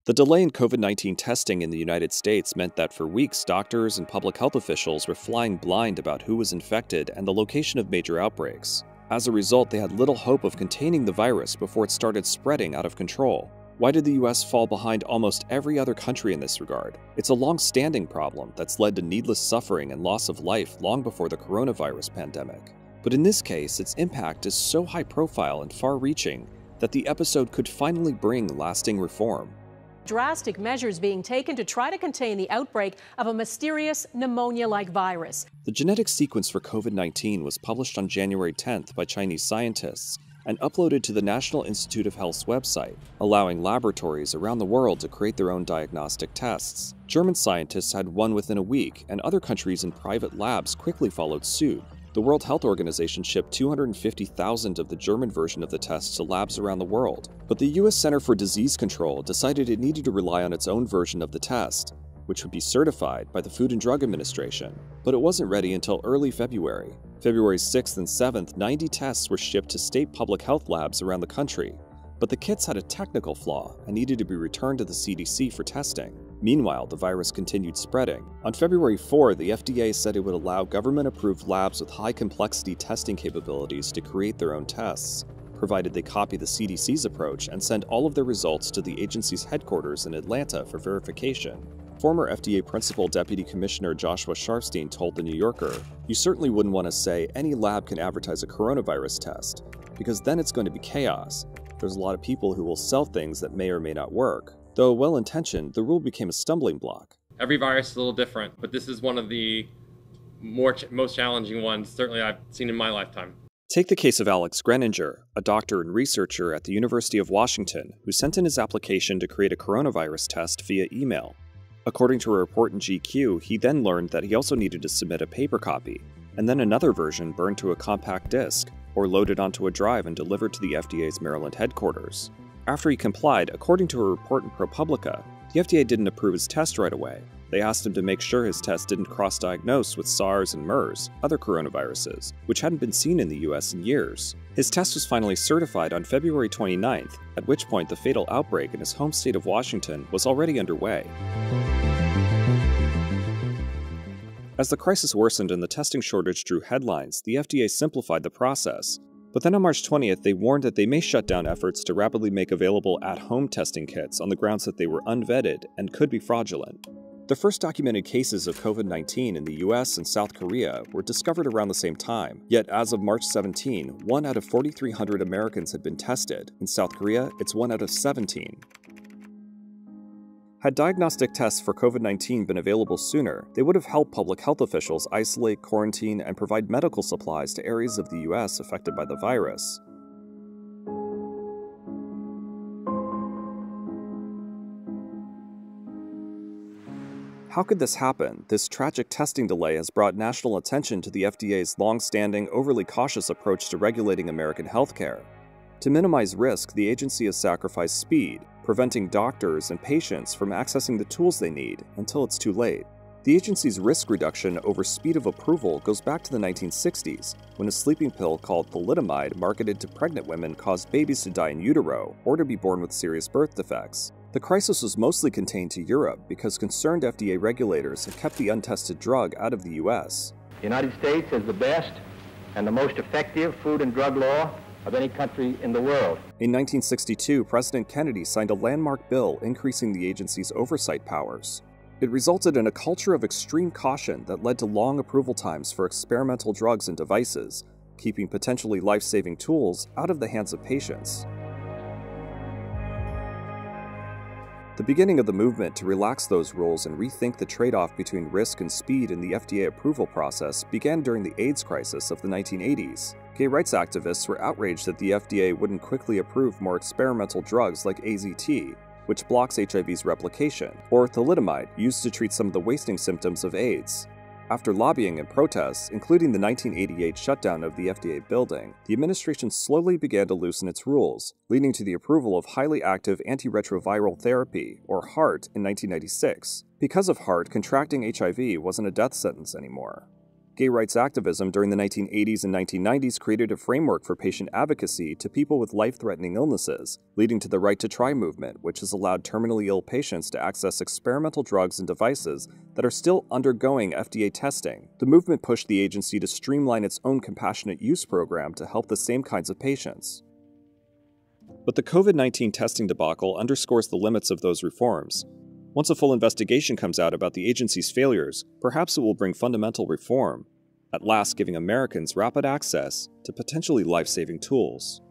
The delay in COVID-19 testing in the United States meant that for weeks, doctors and public health officials were flying blind about who was infected and the location of major outbreaks. As a result, they had little hope of containing the virus before it started spreading out of control. Why did the US fall behind almost every other country in this regard? It's a long-standing problem that's led to needless suffering and loss of life long before the coronavirus pandemic. But in this case, its impact is so high-profile and far-reaching that the episode could finally bring lasting reform. Drastic measures being taken to try to contain the outbreak of a mysterious pneumonia-like virus. The genetic sequence for COVID-19 was published on January 10th by Chinese scientists and uploaded to the National Institute of Health's website, allowing laboratories around the world to create their own diagnostic tests. German scientists had one within a week, and other countries and private labs quickly followed suit. The World Health Organization shipped 250,000 of the German version of the test to labs around the world. But the US Center for Disease Control decided it needed to rely on its own version of the test, which would be certified by the Food and Drug Administration. But it wasn't ready until early February. February 6th and 7th, 90 tests were shipped to state public health labs around the country. But the kits had a technical flaw and needed to be returned to the CDC for testing. Meanwhile, the virus continued spreading. On February 4, the FDA said it would allow government-approved labs with high-complexity testing capabilities to create their own tests, provided they copy the CDC's approach and send all of their results to the agency's headquarters in Atlanta for verification. Former FDA Principal Deputy Commissioner Joshua Sharfstein told The New Yorker, "You certainly wouldn't want to say any lab can advertise a coronavirus test, because then it's going to be chaos. There's a lot of people who will sell things that may or may not work." Though well-intentioned, the rule became a stumbling block. Every virus is a little different, but this is one of the most challenging ones, certainly I've seen in my lifetime. Take the case of Alex Greninger, a doctor and researcher at the University of Washington, who sent in his application to create a coronavirus test via email. According to a report in GQ, he then learned that he also needed to submit a paper copy, and then another version burned to a compact disc, or loaded onto a drive and delivered to the FDA's Maryland headquarters. After he complied, according to a report in ProPublica, the FDA didn't approve his test right away. They asked him to make sure his test didn't cross-diagnose with SARS and MERS, other coronaviruses, which hadn't been seen in the US in years. His test was finally certified on February 29th, at which point the fatal outbreak in his home state of Washington was already underway. As the crisis worsened and the testing shortage drew headlines, the FDA simplified the process. But then on March 20th, they warned that they may shut down efforts to rapidly make available at-home testing kits on the grounds that they were unvetted and could be fraudulent. The first documented cases of COVID-19 in the US and South Korea were discovered around the same time, yet as of March 17, 1 out of 4,300 Americans had been tested. In South Korea, it's 1 out of 17. Had diagnostic tests for COVID-19 been available sooner, they would have helped public health officials isolate, quarantine, and provide medical supplies to areas of the US affected by the virus. How could this happen? This tragic testing delay has brought national attention to the FDA's long-standing, overly cautious approach to regulating American healthcare. To minimize risk, the agency has sacrificed speed, preventing doctors and patients from accessing the tools they need until it's too late. The agency's risk reduction over speed of approval goes back to the 1960s, when a sleeping pill called thalidomide marketed to pregnant women caused babies to die in utero or to be born with serious birth defects. The crisis was mostly contained to Europe because concerned FDA regulators had kept the untested drug out of the US. The United States has the best and the most effective food and drug law of any country in the world. In 1962, President Kennedy signed a landmark bill increasing the agency's oversight powers. It resulted in a culture of extreme caution that led to long approval times for experimental drugs and devices, keeping potentially life-saving tools out of the hands of patients. The beginning of the movement to relax those rules and rethink the trade-off between risk and speed in the FDA approval process began during the AIDS crisis of the 1980s. Gay rights activists were outraged that the FDA wouldn't quickly approve more experimental drugs like AZT, which blocks HIV's replication, or thalidomide, used to treat some of the wasting symptoms of AIDS. After lobbying and protests, including the 1988 shutdown of the FDA building, the administration slowly began to loosen its rules, leading to the approval of highly active antiretroviral therapy, or HAART, in 1996. Because of HAART, contracting HIV wasn't a death sentence anymore. Gay rights activism during the 1980s and 1990s created a framework for patient advocacy to people with life-threatening illnesses, leading to the Right to Try movement, which has allowed terminally ill patients to access experimental drugs and devices that are still undergoing FDA testing. The movement pushed the agency to streamline its own compassionate use program to help the same kinds of patients. But the COVID-19 testing debacle underscores the limits of those reforms. Once a full investigation comes out about the agency's failures, perhaps it will bring fundamental reform, at last giving Americans rapid access to potentially life-saving tools.